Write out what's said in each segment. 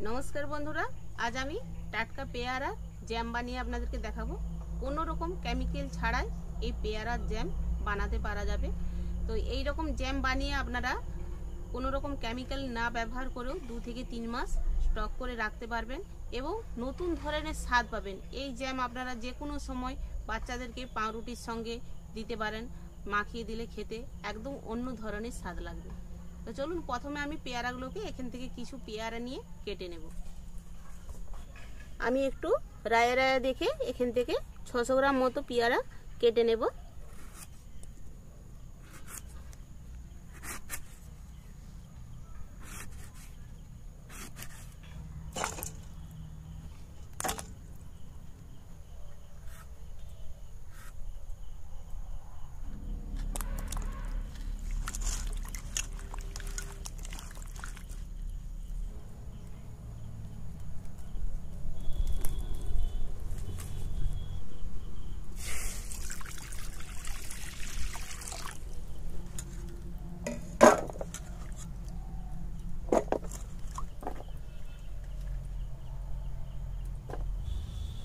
नमस्कार बंधुरा आज आमी टाटका पेयारा जैम बानिये आपनादेरके देखाबो। कोनो रकम केमिकल छाड़ाई এই পেয়ারার জ্যাম বানাতে পারা যাবে। তো এই রকম জ্যাম বানিয়ে আপনারা কোনো রকম কেমিক্যাল না ব্যবহার করেও 2 থেকে 3 মাস স্টক করে রাখতে পারবেন এবং নতুন ধরনের স্বাদ পাবেন। এই জ্যাম আপনারা যে কোনো সময় বাচ্চাদেরকে পাউরুটির সঙ্গে দিতে পারেন, মাখিয়ে দিলে খেতে একদম অন্য ধরনের স্বাদ লাগবে। তো চলুন প্রথমে আমি পেয়ারাগুলোকে এখান থেকে কিছু পেয়ারা নিয়ে কেটে নেব। আমি একটু রায়া রায়া দেখে এখান থেকে 600 গ্রাম মতো পেয়ারা কেটে নেব।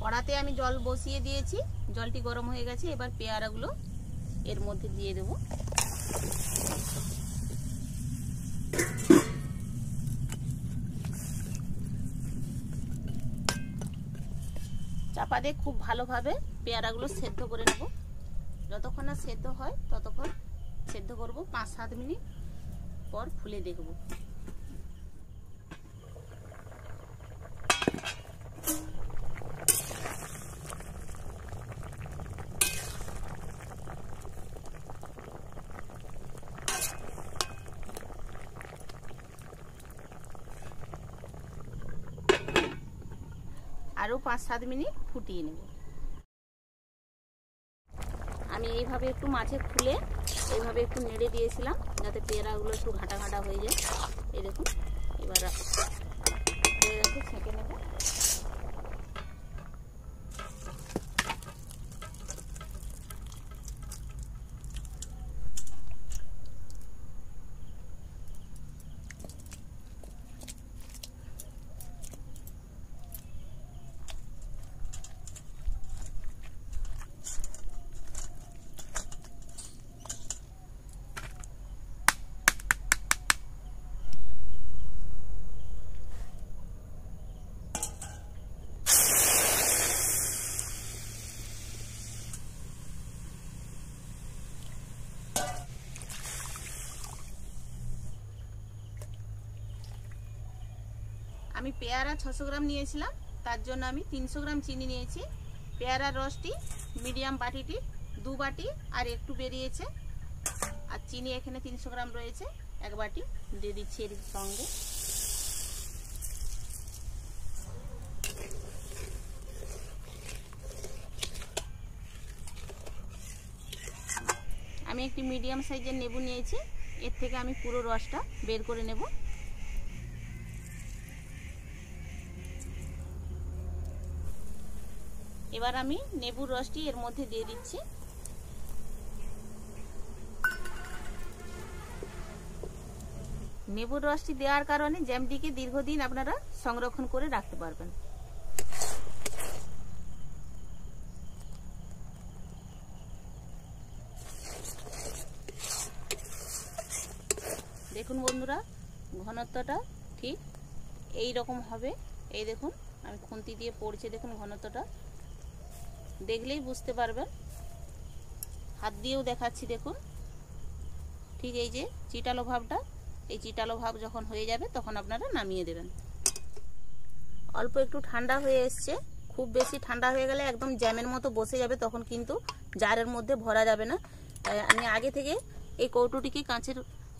কড়াতে আমি জল বসিয়ে দিয়েছি, জলটি গরম হয়ে গেছে। এবার পেয়ারাগুলো এর মধ্যে দিয়ে দেব। চাপা দিয়ে খুব ভালোভাবে পেয়ারাগুলো সেদ্ধ করে নেব। যতক্ষণ না সেদ্ধ হয় ততক্ষণ সেদ্ধ করব। 5-7 মিনিট পর খুলে দেখব। আরো 5-7 মিনিট ফুটিয়ে নেব। আমি এইভাবে একটু মাঝে খুলে এইভাবে একটু নেড়ে দিয়েছিলাম যাতে পেয়ারাগুলো একটু ঘাটা ঘাটা হয়ে যায়। এই দেখুন, এবার ছেঁকে নেব। আমি পেয়ারা 600 গ্রাম নিয়েছিলাম, তার জন্য আমি 300 গ্রাম চিনি নিয়েছি। পেয়ারার রসটি মিডিয়াম বাটিটি 2 বাটি আর একটু বেরিয়েছে, আর চিনি এখানে 300 গ্রাম রয়েছে, 1 বাটি দিয়ে দিচ্ছি এর সঙ্গে। আমি একটি মিডিয়াম সাইজের লেবু নিয়েছি, এর থেকে আমি পুরো রসটা বের করে নেব। এবার আমি লেবুর রসটি এর মধ্যে দিয়ে দিচ্ছি। লেবুর রসটি দেওয়ার কারণে জ্যামটিকে দীর্ঘদিন আপনারা সংরক্ষণ করে রাখতে পারবেন। দেখুন বন্ধুরা, ঘনত্বটা ঠিক এই রকম হবে। এই দেখুন, আমি খুন্তি দিয়ে পড়ছে, দেখুন ঘনত্বটা দেখলেই বুঝতে পারবেন। হাত দিয়েও দেখাচ্ছি, দেখুন ঠিক এই যে চিটালো ভাবটা, এই চিটালো ভাব যখন হয়ে যাবে তখন আপনারা নামিয়ে দেবেন। অল্প একটু ঠান্ডা হয়ে এসছে, খুব বেশি ঠান্ডা হয়ে গেলে একদম জ্যামের মতো বসে যাবে, তখন কিন্তু জারের মধ্যে ভরা যাবে না। তাই আমি আগে থেকে এই কৌটোটিকে কাঁচের,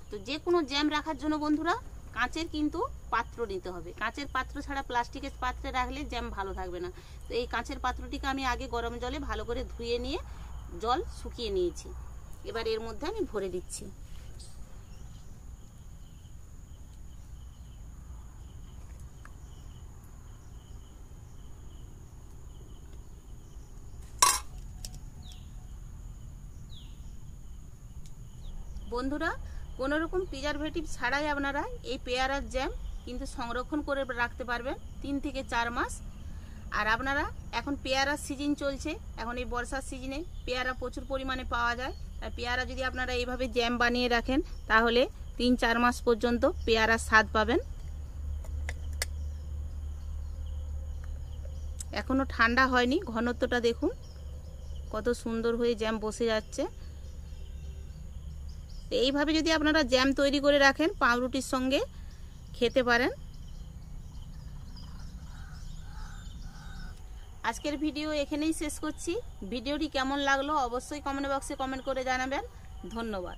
তো যে কোনো জ্যাম রাখার জন্য বন্ধুরা কাঁচের কিন্তু পাত্র নিতে হবে। কাঁচের পাত্র ছাড়া প্লাস্টিকের পাত্রে রাখলে জ্যাম ভালো থাকবে না। তো এই কাঁচের পাত্রটিকে আমি আগে গরম জলে ভালো করে ধুয়ে নিয়ে জল শুকিয়ে নিয়েছি। এবার এর মধ্যে আমি ভরে দিচ্ছি। বন্ধুরা কোনো রকম প্রিজারভেটিভ ছাড়াই আপনারা এই পেয়ারার জ্যাম কিন্তু সংরক্ষণ করে রাখতে পারবেন 3 থেকে 4 মাস। আর আপনারা এখন পেয়ারার সিজন চলছে, এখন এই বর্ষার সিজনে পেয়ারা প্রচুর পরিমাণে পাওয়া যায়। আর পেয়ারা যদি আপনারা এইভাবে জ্যাম বানিয়ে রাখেন তাহলে 3-4 মাস পর্যন্ত পেয়ারার স্বাদ পাবেন। এখনো ঠান্ডা হয়নি, ঘনত্বটা দেখুন কত সুন্দর হয়ে জ্যাম বসে যাচ্ছে। এইভাবে যদি আপনারা জ্যাম তৈরি করে রাখেন পাউরুটির সঙ্গে খেতে পারেন। আজকের ভিডিও এখানেই শেষ করছি। ভিডিওটি কেমন লাগলো অবশ্যই কমেন্ট বক্সে কমেন্ট করে জানাবেন। ধন্যবাদ।